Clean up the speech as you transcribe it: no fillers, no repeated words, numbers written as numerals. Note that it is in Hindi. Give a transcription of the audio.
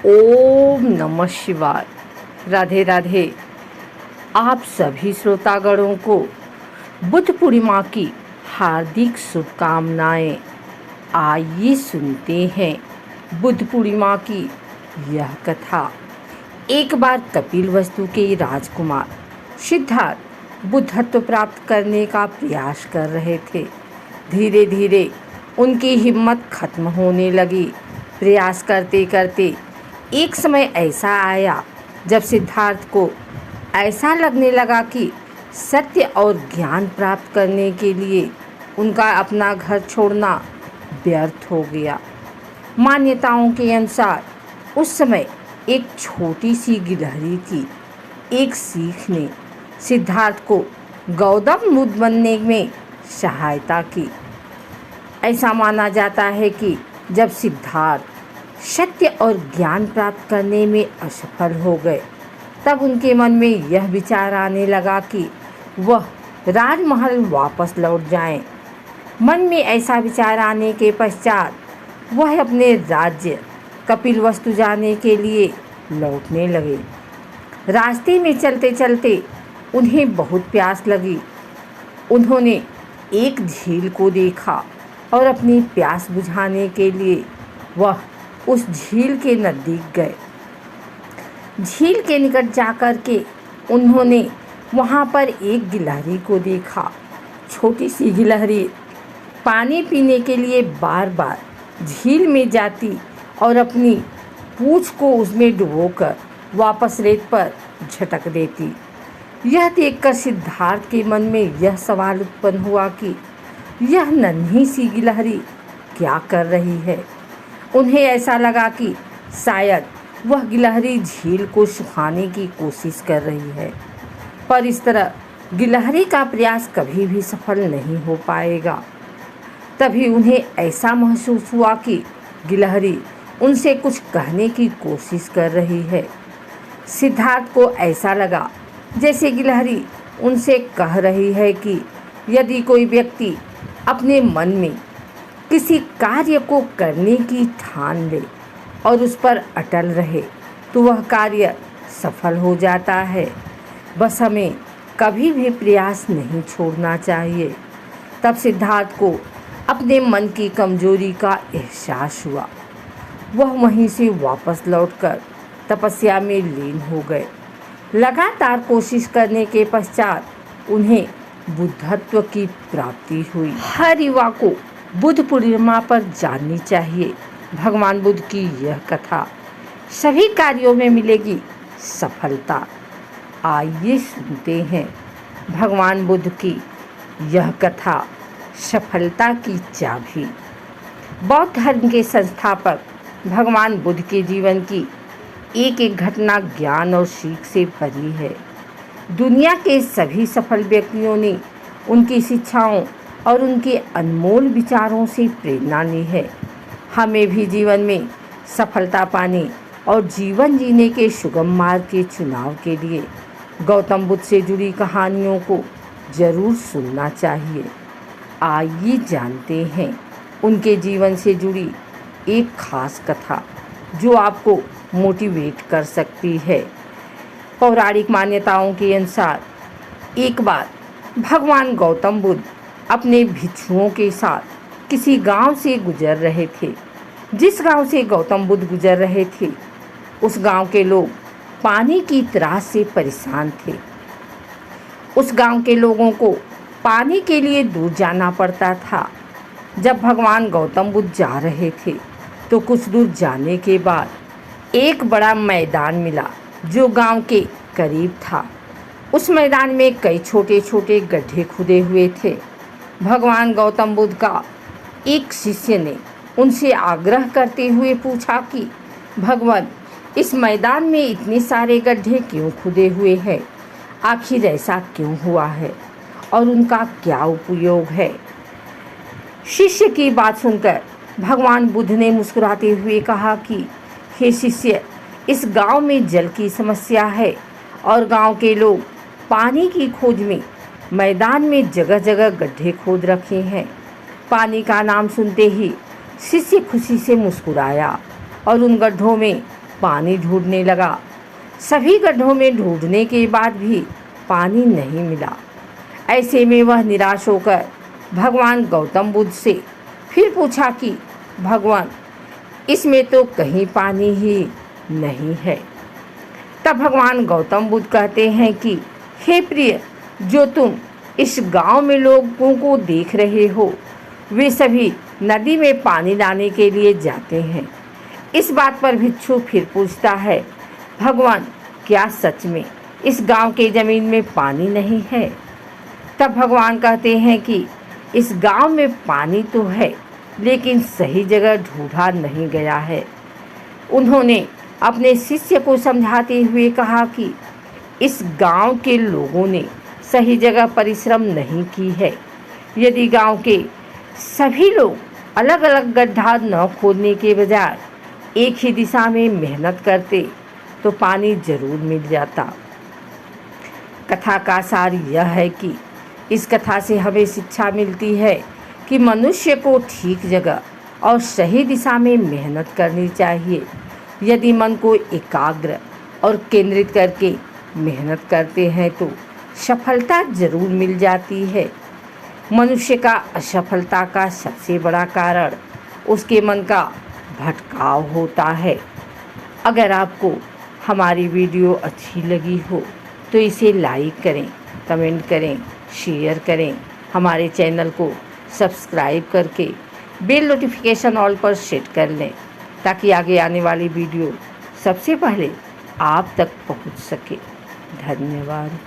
ओम नमः शिवाय। राधे राधे। आप सभी श्रोतागणों को बुद्ध पूर्णिमा की हार्दिक शुभकामनाएं। आइए सुनते हैं बुद्ध पूर्णिमा की यह कथा। एक बार कपिलवस्तु के राजकुमार सिद्धार्थ बुद्धत्व प्राप्त करने का प्रयास कर रहे थे। धीरे धीरे उनकी हिम्मत खत्म होने लगी। प्रयास करते करते एक समय ऐसा आया जब सिद्धार्थ को ऐसा लगने लगा कि सत्य और ज्ञान प्राप्त करने के लिए उनका अपना घर छोड़ना व्यर्थ हो गया। मान्यताओं के अनुसार उस समय एक छोटी सी गिलहरी की एक सीख ने सिद्धार्थ को गौतम बुद्ध बनने में सहायता की। ऐसा माना जाता है कि जब सिद्धार्थ सत्य और ज्ञान प्राप्त करने में असफल हो गए तब उनके मन में यह विचार आने लगा कि वह राजमहल वापस लौट जाएं। मन में ऐसा विचार आने के पश्चात वह अपने राज्य कपिलवस्तु जाने के लिए लौटने लगे। रास्ते में चलते चलते उन्हें बहुत प्यास लगी। उन्होंने एक झील को देखा और अपनी प्यास बुझाने के लिए वह उस झील के नज़दीक गए। झील के निकट जाकर के उन्होंने वहाँ पर एक गिलहरी को देखा। छोटी सी गिलहरी पानी पीने के लिए बार बार झील में जाती और अपनी पूँछ को उसमें डुबोकर वापस रेत पर झटक देती। यह देखकर सिद्धार्थ के मन में यह सवाल उत्पन्न हुआ कि यह नन्ही सी गिलहरी क्या कर रही है। उन्हें ऐसा लगा कि शायद वह गिलहरी झील को सुखाने की कोशिश कर रही है, पर इस तरह गिलहरी का प्रयास कभी भी सफल नहीं हो पाएगा। तभी उन्हें ऐसा महसूस हुआ कि गिलहरी उनसे कुछ कहने की कोशिश कर रही है। सिद्धार्थ को ऐसा लगा जैसे गिलहरी उनसे कह रही है कि यदि कोई व्यक्ति अपने मन में किसी कार्य को करने की ठान ले और उस पर अटल रहे तो वह कार्य सफल हो जाता है। बस हमें कभी भी प्रयास नहीं छोड़ना चाहिए। तब सिद्धार्थ को अपने मन की कमजोरी का एहसास हुआ। वह वहीं से वापस लौटकर तपस्या में लीन हो गए। लगातार कोशिश करने के पश्चात उन्हें बुद्धत्व की प्राप्ति हुई। हर युवा को बुद्ध पूर्णिमा पर जाननी चाहिए भगवान बुद्ध की यह कथा। सभी कार्यों में मिलेगी सफलता। आइए सुनते हैं भगवान बुद्ध की यह कथा, सफलता की चाबी। बौद्ध धर्म के संस्थापक भगवान बुद्ध के जीवन की एक एक घटना ज्ञान और सीख से भरी है। दुनिया के सभी सफल व्यक्तियों ने उनकी शिक्षाओं और उनके अनमोल विचारों से प्रेरणा ली है। हमें भी जीवन में सफलता पाने और जीवन जीने के सुगम मार्ग के चुनाव के लिए गौतम बुद्ध से जुड़ी कहानियों को जरूर सुनना चाहिए। आइए जानते हैं उनके जीवन से जुड़ी एक खास कथा जो आपको मोटिवेट कर सकती है। पौराणिक मान्यताओं के अनुसार एक बार भगवान गौतम बुद्ध अपने भिक्षुओं के साथ किसी गांव से गुजर रहे थे। जिस गांव से गौतम बुद्ध गुजर रहे थे उस गांव के लोग पानी की त्रास से परेशान थे। उस गांव के लोगों को पानी के लिए दूर जाना पड़ता था। जब भगवान गौतम बुद्ध जा रहे थे तो कुछ दूर जाने के बाद एक बड़ा मैदान मिला जो गांव के करीब था। उस मैदान में कई छोटे छोटे गड्ढे खुदे हुए थे। भगवान गौतम बुद्ध का एक शिष्य ने उनसे आग्रह करते हुए पूछा कि भगवान, इस मैदान में इतने सारे गड्ढे क्यों खुदे हुए हैं? आखिर ऐसा क्यों हुआ है और उनका क्या उपयोग है? शिष्य की बात सुनकर भगवान बुद्ध ने मुस्कुराते हुए कहा कि हे शिष्य, इस गांव में जल की समस्या है और गांव के लोग पानी की खोज में मैदान में जगह जगह गड्ढे खोद रखे हैं। पानी का नाम सुनते ही शिष्य खुशी से मुस्कुराया और उन गड्ढों में पानी ढूंढने लगा। सभी गड्ढों में ढूंढने के बाद भी पानी नहीं मिला। ऐसे में वह निराश होकर भगवान गौतम बुद्ध से फिर पूछा कि भगवान, इसमें तो कहीं पानी ही नहीं है। तब भगवान गौतम बुद्ध कहते हैं कि हे प्रिय, जो तुम इस गांव में लोगों को देख रहे हो, वे सभी नदी में पानी लाने के लिए जाते हैं। इस बात पर भिक्षु फिर पूछता है, भगवान, क्या सच में इस गांव के ज़मीन में पानी नहीं है? तब भगवान कहते हैं कि इस गांव में पानी तो है, लेकिन सही जगह ढूंढा नहीं गया है। उन्होंने अपने शिष्य को समझाते हुए कहा कि इस गांव के लोगों ने सही जगह परिश्रम नहीं की है। यदि गांव के सभी लोग अलग अलग गड्ढा न खोदने के बजाय एक ही दिशा में मेहनत करते तो पानी जरूर मिल जाता। कथा का सार यह है कि इस कथा से हमें शिक्षा मिलती है कि मनुष्य को ठीक जगह और सही दिशा में मेहनत करनी चाहिए। यदि मन को एकाग्र और केंद्रित करके मेहनत करते हैं तो सफलता जरूर मिल जाती है। मनुष्य का असफलता का सबसे बड़ा कारण उसके मन का भटकाव होता है। अगर आपको हमारी वीडियो अच्छी लगी हो तो इसे लाइक करें, कमेंट करें, शेयर करें। हमारे चैनल को सब्सक्राइब करके बेल नोटिफिकेशन ऑल पर सेट कर लें, ताकि आगे आने वाली वीडियो सबसे पहले आप तक पहुंच सके। धन्यवाद।